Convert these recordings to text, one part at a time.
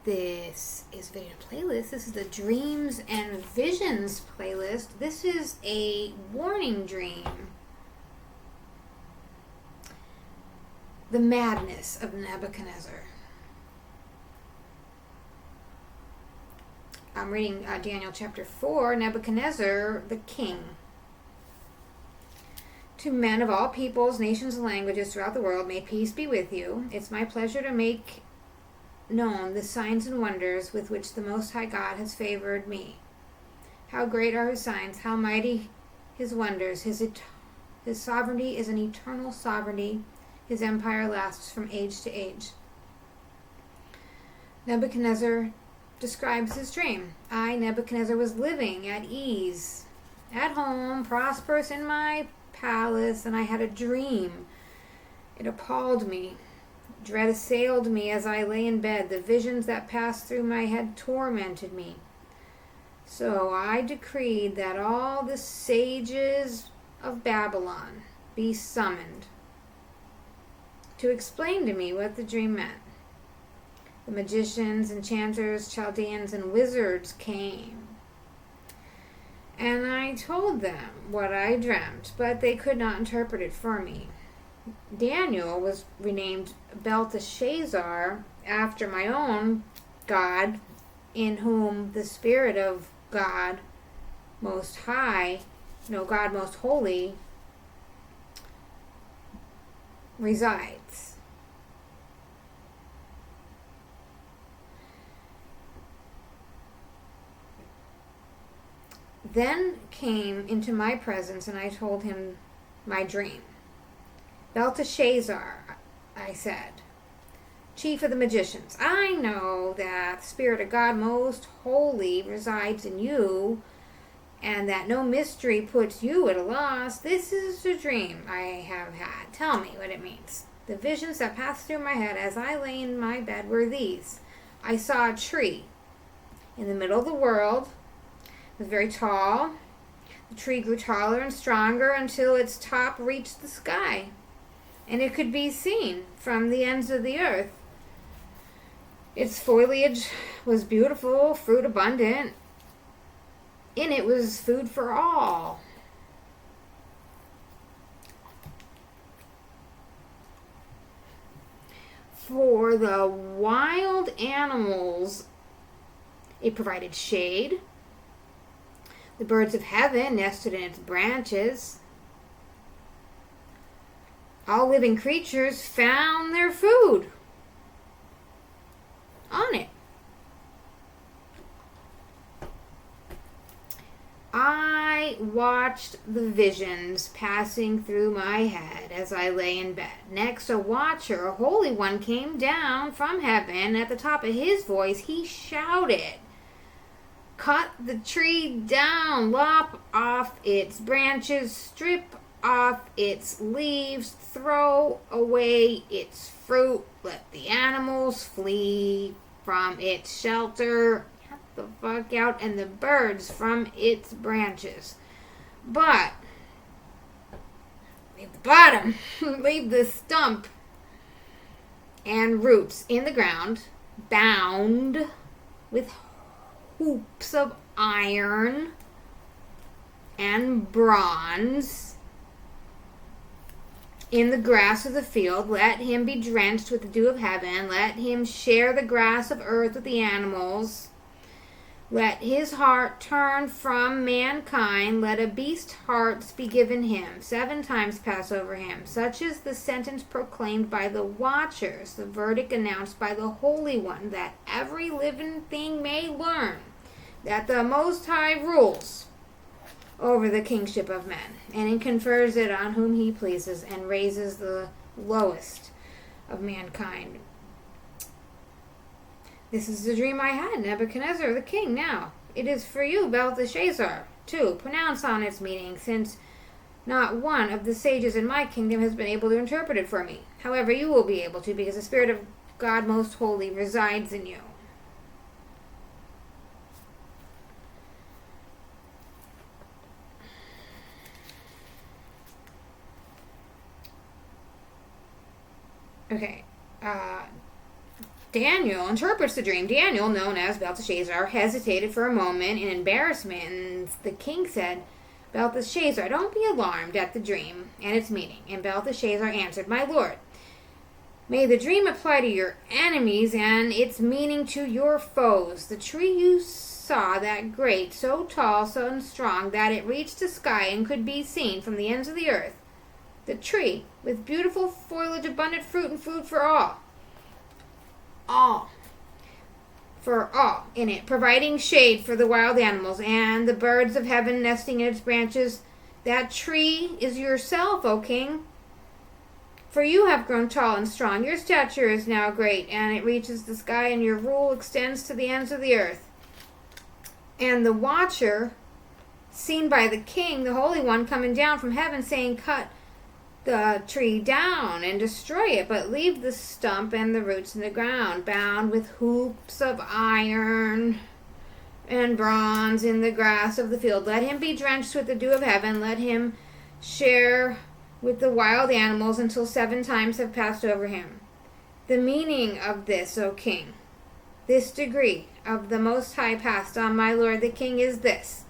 This is Video Playlist. This is the Dreams and Visions playlist. This is a warning dream. The madness of Nebuchadnezzar. I'm reading Daniel chapter 4, Nebuchadnezzar the king. To men of all peoples, nations, and languages throughout the world, may peace be with you. It's my pleasure to make known the signs and wonders with which the Most High God has favored me. How great are his signs, how mighty his wonders. His sovereignty is an eternal sovereignty. His empire lasts from age to age. Nebuchadnezzar describes his dream. I, Nebuchadnezzar, was living at ease, at home, prosperous in my palace, and I had a dream. It appalled me. Dread assailed me as I lay in bed. The visions that passed through my head tormented me. So I decreed that all the sages of Babylon be summoned to explain to me what the dream meant. The magicians, enchanters, Chaldeans, and wizards came. And I told them what I dreamt, but they could not interpret it for me. Daniel was renamed Belteshazzar after my own God, in whom the Spirit of God Most High, God Most Holy, resides. Then came into my presence, and I told him my dream. Belteshazzar, I said, chief of the magicians, I know that the Spirit of God Most Holy resides in you, and that no mystery puts you at a loss. This is the dream I have had. Tell me what it means. The visions that passed through my head as I lay in my bed were these. I saw a tree in the middle of the world. It was very tall. The tree grew taller and stronger until its top reached the sky, and it could be seen from the ends of the earth. Its foliage was beautiful, fruit abundant. In it was food for all. For the wild animals, it provided shade. The birds of heaven nested in its branches. All living creatures found their food on it. I watched the visions passing through my head as I lay in bed. Next, a watcher, a holy one, came down from heaven. At the top of his voice, he shouted, "Cut the tree down, lop off its branches, strip off its leaves, throw away its fruit, let the animals flee from its shelter, get the fuck out, and the birds from its branches. But leave the bottom, leave the stump and roots in the ground, bound with hoops of iron and bronze. In the grass of the field, let him be drenched with the dew of heaven. Let him share the grass of earth with the animals. Let his heart turn from mankind. Let a beast's heart be given him. 7 times pass over him. Such is the sentence proclaimed by the watchers, the verdict announced by the Holy One, that every living thing may learn that the Most High rules over the kingship of men, and confers it on whom he pleases, and raises the lowest of mankind. This is the dream I had, Nebuchadnezzar the king. Now, it is for you, Belteshazzar, to pronounce on its meaning, since not one of the sages in my kingdom has been able to interpret it for me. However, you will be able to, because the Spirit of God Most Holy resides in you. Okay. Daniel interprets the dream. Daniel, known as Belteshazzar, hesitated for a moment in embarrassment, and the king said, Belteshazzar, don't be alarmed at the dream and its meaning. And Belteshazzar answered, My lord, may the dream apply to your enemies and its meaning to your foes. The tree you saw, that great, so tall, so strong, that it reached the sky and could be seen from the ends of the earth. The tree, with beautiful foliage, abundant fruit, and food for all. For all in it, providing shade for the wild animals and the birds of heaven nesting in its branches. That tree is yourself, O king. For you have grown tall and strong. Your stature is now great, and it reaches the sky, and your rule extends to the ends of the earth. And the watcher, seen by the king, the Holy One, coming down from heaven, saying, Cut the tree down and destroy it, but leave the stump and the roots in the ground, bound with hoops of iron and bronze in the grass of the field. Let him be drenched with the dew of heaven. Let him share with the wild animals until 7 times have passed over him. The meaning of this, O king, this degree of the Most High passed on my lord the king, is this.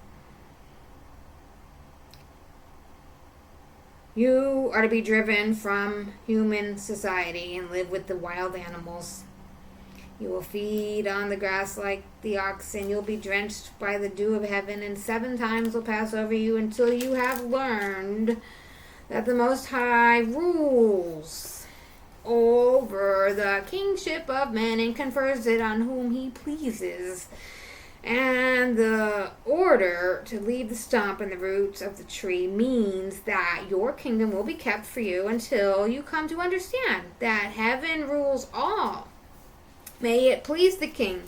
You are to be driven from human society and live with the wild animals. You will feed on the grass like the oxen. You'll be drenched by the dew of heaven, and 7 times will pass over you until you have learned that the Most High rules over the kingship of men and confers it on whom he pleases. And the order to leave the stump and the roots of the tree means that your kingdom will be kept for you until you come to understand that heaven rules all. May it please the king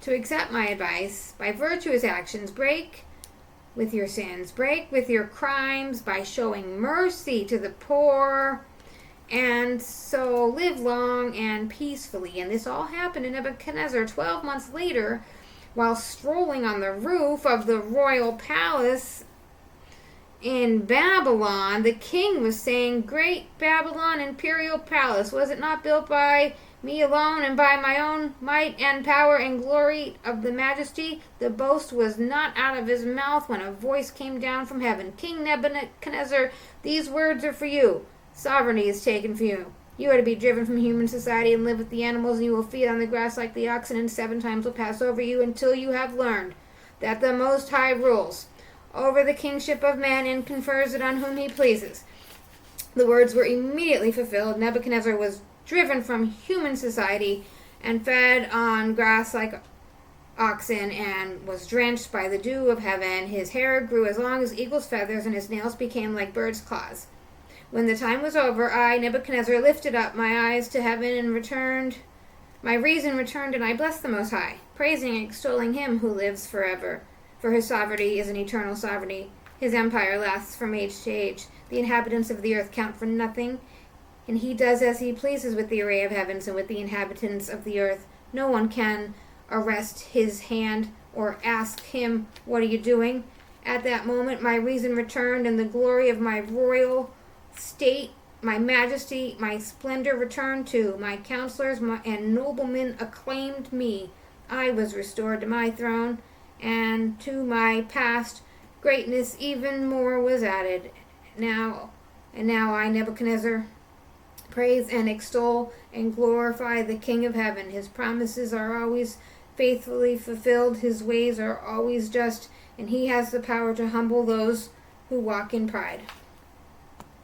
to accept my advice. By virtue of his actions, break with your sins, break with your crimes by showing mercy to the poor, and so live long and peacefully. And this all happened to Nebuchadnezzar 12 months later, while strolling on the roof of the royal palace in Babylon. The king was saying, Great Babylon imperial palace, was it not built by me alone and by my own might and power and glory of the majesty? The boast was not out of his mouth when a voice came down from heaven. King Nebuchadnezzar, these words are for you. Sovereignty is taken from you. You are to be driven from human society and live with the animals, and you will feed on the grass like the oxen, and 7 times will pass over you until you have learned that the Most High rules over the kingship of man and confers it on whom he pleases. The words were immediately fulfilled. Nebuchadnezzar was driven from human society and fed on grass like oxen and was drenched by the dew of heaven. His hair grew as long as eagle's feathers, and his nails became like birds' claws. When the time was over, I, Nebuchadnezzar, lifted up my eyes to heaven and my reason returned, and I blessed the Most High, praising and extolling him who lives forever. For his sovereignty is an eternal sovereignty. His empire lasts from age to age. The inhabitants of the earth count for nothing, and he does as he pleases with the array of heavens and with the inhabitants of the earth. No one can arrest his hand or ask him, What are you doing? At that moment my reason returned, and the glory of my royal state, my majesty, my splendor returned too. My counselors and noblemen acclaimed me. I was restored to my throne, and to my past greatness even more was added. Now I, Nebuchadnezzar, praise and extol and glorify the King of heaven. His promises are always faithfully fulfilled. His ways are always just, and he has the power to humble those who walk in pride.